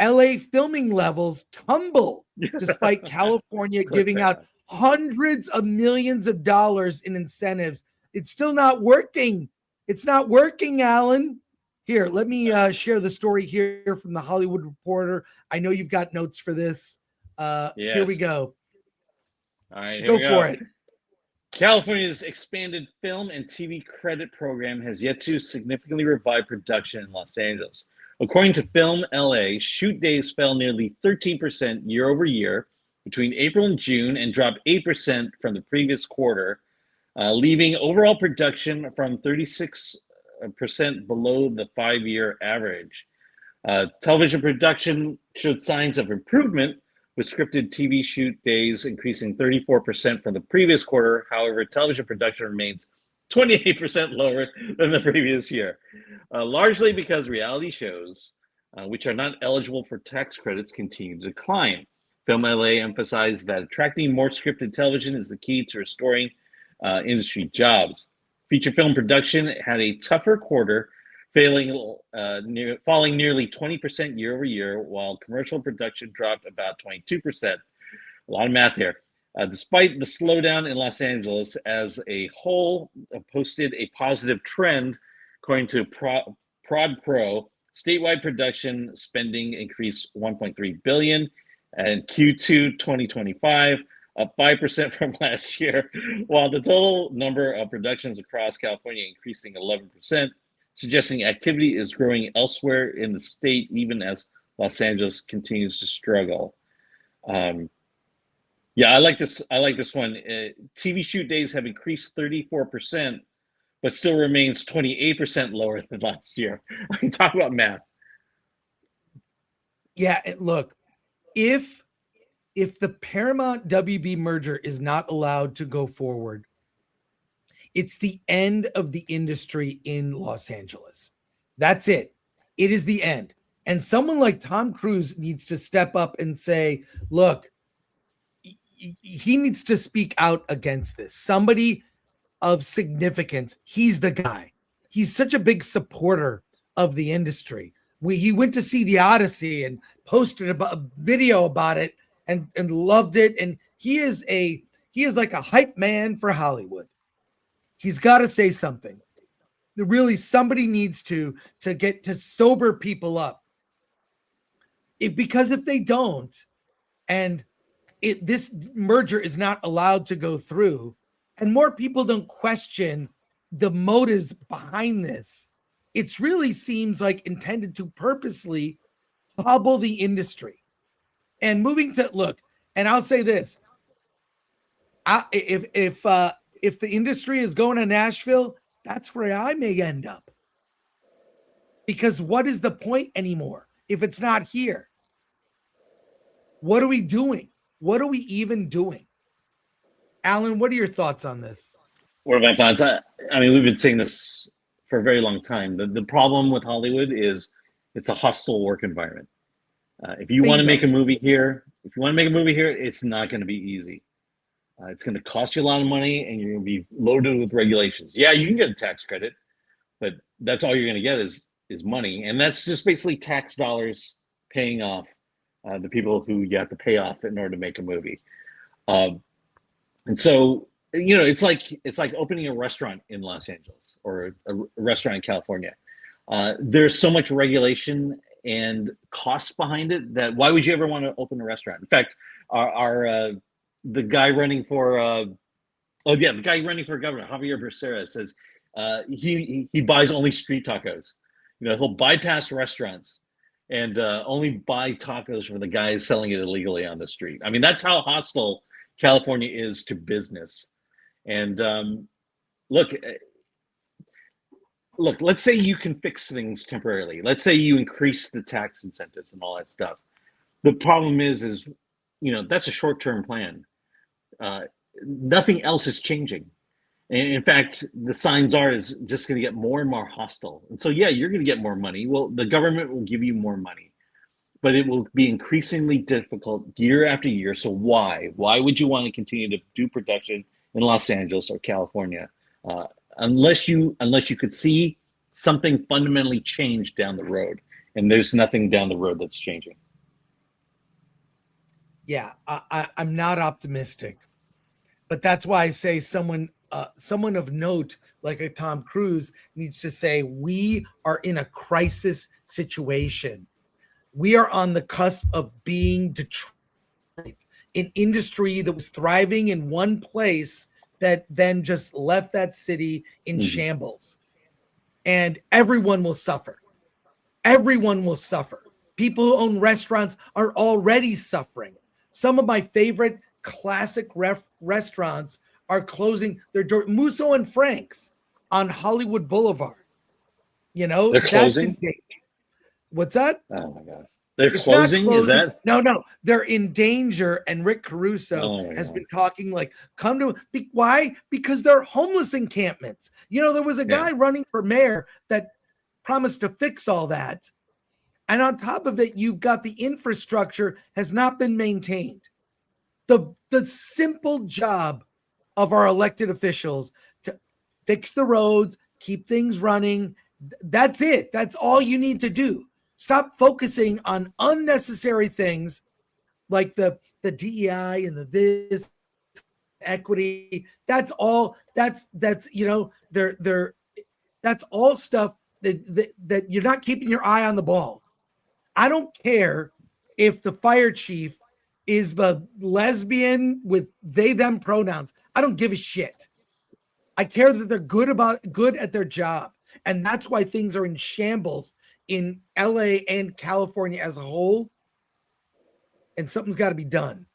LA filming levels tumble despite California giving out hundreds of millions of dollars in incentives. It's still not working. It's not working, Alan. Here, let me share the story here from the Hollywood Reporter. I know you've got notes for this. Yes. Here we go. All right, go for it. California's expanded film and TV credit program has yet to significantly revive production in Los Angeles. According to Film LA, shoot days fell nearly 13% year over year between April and June and dropped 8% from the previous quarter, leaving overall production from 36% below the 5-year average. Television production showed signs of improvement, with scripted TV shoot days increasing 34% from the previous quarter. However, television production remains 28% lower than the previous year, largely because reality shows, which are not eligible for tax credits, continue to decline. Film LA emphasized that attracting more scripted television is the key to restoring industry jobs. Feature film production had a tougher quarter, falling nearly 20% year over year, while commercial production dropped about 22%. A lot of math here. Despite the slowdown in Los Angeles as a whole, posted a positive trend. According to Prod Pro, statewide production spending increased $1.3 billion in Q2 2025, up 5% from last year, while the total number of productions across California increasing 11%, suggesting activity is growing elsewhere in the state, even as Los Angeles continues to struggle. Yeah, I like this one. TV shoot days have increased 34%, but still remains 28% lower than last year. I can talk about math. Yeah, look, if the Paramount WB merger is not allowed to go forward, it's the end of the industry in Los Angeles. That's it. It is the end. And someone like Tom Cruise needs to step up and say, look, he needs to speak out against this. Somebody of significance. He's the guy. He's such a big supporter of the industry. He went to see The Odyssey and posted a video about it and loved it. And he is like a hype man for Hollywood. He's got to say something. Really, somebody needs to get to sober people up. Because if they don't, and this merger is not allowed to go through, and more people don't question the motives behind this, it really seems like intended to purposely hobble the industry. And moving to look, and I'll say this: if the industry is going to Nashville, that's where I may end up. Because what is the point anymore if it's not here? What are we doing? What are we even doing? Alan, what are your thoughts on this? What are my thoughts? I mean, we've been saying this for a very long time. The problem with Hollywood is it's a hostile work environment. If you want to make a movie here, it's not going to be easy. It's going to cost you a lot of money, and you're going to be loaded with regulations. Yeah, you can get a tax credit, but that's all you're going to get is money, and that's just basically tax dollars paying off the people who you have to pay off in order to make a movie. And so, it's like opening a restaurant in Los Angeles or a restaurant in California. There's so much regulation and costs behind it that why would you ever want to open a restaurant? In fact, the guy running for governor, Javier Becerra, says he buys only street tacos. He'll bypass restaurants and only buy tacos from the guys selling it illegally on the street. I mean, that's how hostile California is to business. And look, let's say you can fix things temporarily. Let's say you increase the tax incentives and all that stuff. The problem is that's a short-term plan. Nothing else is changing. And in fact, the signs is just going to get more and more hostile. And so, yeah, you're going to get more money. Well, the government will give you more money, but it will be increasingly difficult year after year. So why? Why would you want to continue to do production in Los Angeles or California unless you could see something fundamentally change down the road? And there's nothing down the road that's changing. Yeah, I'm not optimistic, but that's why I say someone of note like a Tom Cruise needs to say we are in a crisis situation. We are on the cusp of being Detroit, an industry that was thriving in one place that then just left that city in shambles, and everyone will suffer. Everyone will suffer. People who own restaurants are already suffering. Some of my favorite classic restaurants are closing their door. Musso and Frank's on Hollywood Boulevard. You know, They're that's in closing. danger. What's that? Oh my god, they're It's not closing. Is closing. that? No, they're in danger. And Rick Caruso Oh my has god. been talking like, come to why? Because they're homeless encampments. You know, there was a guy running for mayor that promised to fix all that. And on top of it, you've got the infrastructure has not been maintained. The simple job of our elected officials to fix the roads, keep things running. That's it. That's all you need to do. Stop focusing on unnecessary things like the DEI and the this equity. That's all. That's you know they're that's all stuff that you're not keeping your eye on the ball. I don't care if the fire chief is the lesbian with they them pronouns. I don't give a shit. I care that they're good at their job. And that's why things are in shambles in LA and California as a whole. And something's got to be done.